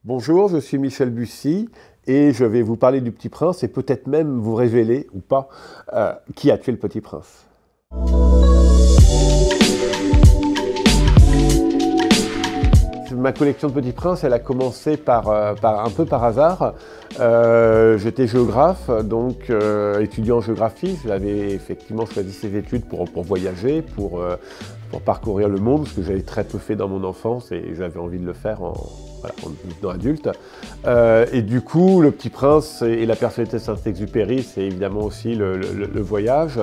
Bonjour, je suis Michel Bussy et je vais vous parler du Petit Prince et peut-être même vous révéler, ou pas, qui a tué le Petit Prince. Ma collection de Petit Prince, elle a commencé un peu par hasard. J'étais géographe, donc étudiant en géographie. J'avais effectivement choisi ces études pour voyager, pour parcourir le monde, parce que j'avais très peu fait dans mon enfance et j'avais envie de le faire en devenant adulte. Et du coup, le Petit Prince et la personnalité de Saint-Exupéry, c'est évidemment aussi le voyage.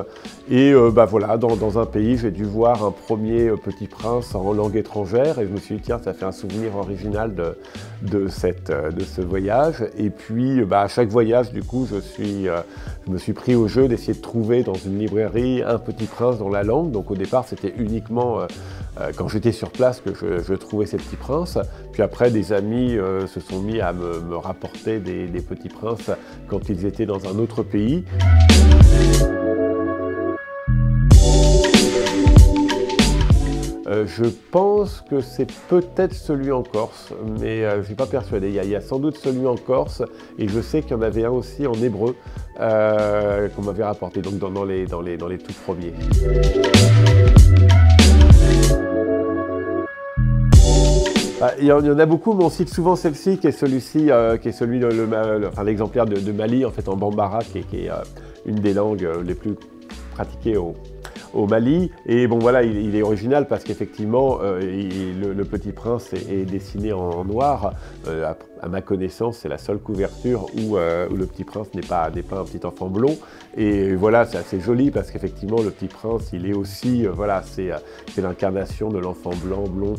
Et voilà, dans un pays, j'ai dû voir un premier Petit Prince en langue étrangère et je me suis dit, tiens, ça fait un souvenir original de ce voyage. Et puis, à chaque voyage, du coup, je me suis pris au jeu d'essayer de trouver dans une librairie un Petit Prince dans la langue. Donc au départ, c'était uniquement quand j'étais sur place que je trouvais ces Petits Princes. Puis après, des amis se sont mis à me rapporter des Petits Princes quand ils étaient dans un autre pays. Je pense que c'est peut-être celui en Corse, mais je ne suis pas persuadé. Il y a sans doute celui en Corse, et je sais qu'il y en avait un aussi en hébreu qu'on m'avait rapporté, donc dans les tout premiers. Il y en a beaucoup, mais on cite souvent celle-ci, qui est celui-ci, qui est celui l'exemplaire de Mali, en fait en Bambara, qui est une des langues les plus pratiquées au Mali. Et bon voilà, il est original parce qu'effectivement, le Petit Prince est dessiné en noir. À ma connaissance, c'est la seule couverture où le Petit Prince n'est pas un petit enfant blond. Et voilà, c'est assez joli parce qu'effectivement, le Petit Prince, il est aussi, c'est l'incarnation de l'enfant blanc, blond,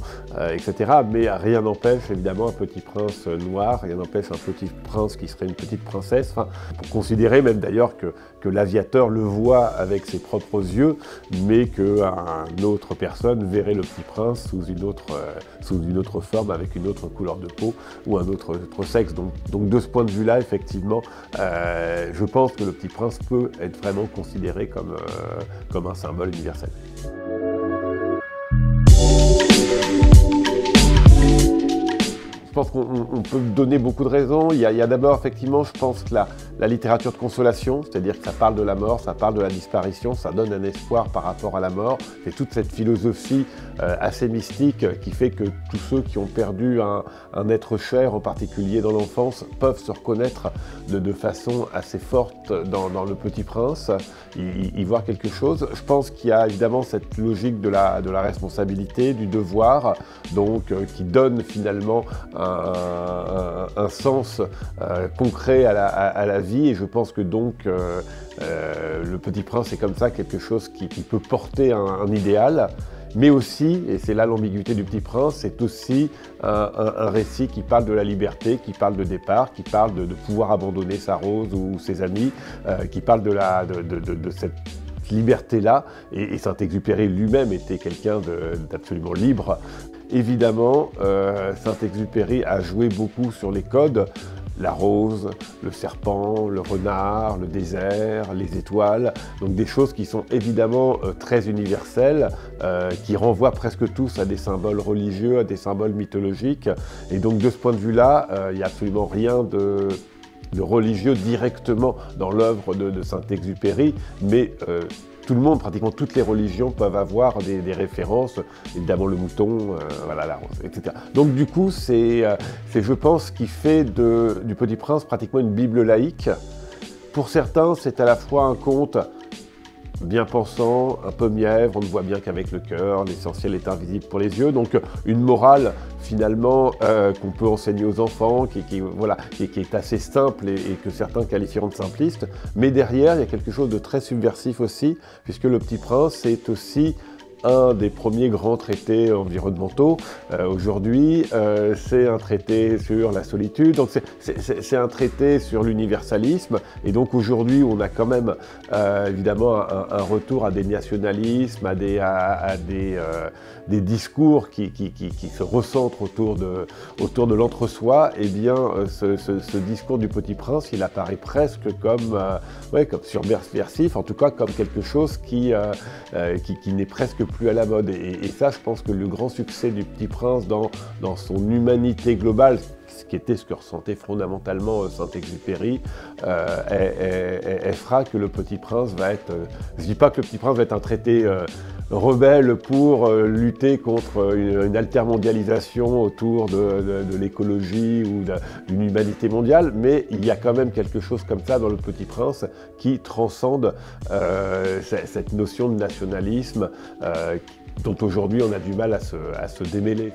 etc. Mais rien n'empêche, évidemment, un Petit Prince noir, rien n'empêche un Petit Prince qui serait une petite princesse. Enfin, pour considérer même d'ailleurs que l'aviateur le voit avec ses propres yeux, mais qu'une autre personne verrait le Petit Prince sous une autre forme, avec une autre couleur de peau ou un autre sexe. Donc de ce point de vue-là, effectivement, je pense que le Petit Prince peut être vraiment considéré comme un symbole universel. Je pense qu'on peut donner beaucoup de raisons. Il y a d'abord, effectivement, je pense que la littérature de consolation, c'est-à-dire que ça parle de la mort, ça parle de la disparition, ça donne un espoir par rapport à la mort. C'est toute cette philosophie assez mystique qui fait que tous ceux qui ont perdu un être cher, en particulier dans l'enfance, peuvent se reconnaître de façon assez forte dans le Petit Prince, y voir quelque chose. Je pense qu'il y a évidemment cette logique de la responsabilité, du devoir, donc qui donne finalement un sens concret à la vie, et je pense que donc le Petit Prince est comme ça quelque chose qui peut porter un idéal, mais aussi, et c'est là l'ambiguïté du Petit Prince, c'est aussi un récit qui parle de la liberté, qui parle de départ, qui parle de pouvoir abandonner sa rose ou ses amis, qui parle de cette liberté-là, et Saint-Exupéry lui-même était quelqu'un d'absolument libre. Évidemment, Saint-Exupéry a joué beaucoup sur les codes, la rose, le serpent, le renard, le désert, les étoiles, donc des choses qui sont évidemment très universelles, qui renvoient presque tous à des symboles religieux, à des symboles mythologiques, et donc de ce point de vue-là, il n'y a absolument rien de religieux directement dans l'œuvre de Saint-Exupéry, mais tout le monde, pratiquement toutes les religions peuvent avoir des références, évidemment le mouton, la rose, etc. Donc du coup, c'est je pense, qui fait du Petit Prince pratiquement une Bible laïque. Pour certains, c'est à la fois un conte bien pensant, un peu mièvre, on ne voit bien qu'avec le cœur, l'essentiel est invisible pour les yeux, donc une morale finalement qu'on peut enseigner aux enfants, qui est assez simple et que certains qualifieront de simpliste, mais derrière il y a quelque chose de très subversif aussi, puisque le Petit Prince est aussi un des premiers grands traités environnementaux. Aujourd'hui, c'est un traité sur la solitude, donc c'est un traité sur l'universalisme, et donc aujourd'hui on a quand même évidemment un retour à des nationalismes, à des discours qui se recentrent autour de l'entre-soi. Et bien ce discours du Petit Prince, il apparaît presque comme subversif, en tout cas comme quelque chose qui n'est presque plus à la mode. Et ça, je pense que le grand succès du Petit Prince dans son humanité globale, ce que ressentait fondamentalement Saint-Exupéry, elle fera que Le Petit Prince va être... je ne dis pas que Le Petit Prince va être un traité rebelle pour lutter contre une altermondialisation autour de l'écologie ou d'une humanité mondiale, mais il y a quand même quelque chose comme ça dans Le Petit Prince qui transcende cette notion de nationalisme dont aujourd'hui on a du mal à se démêler.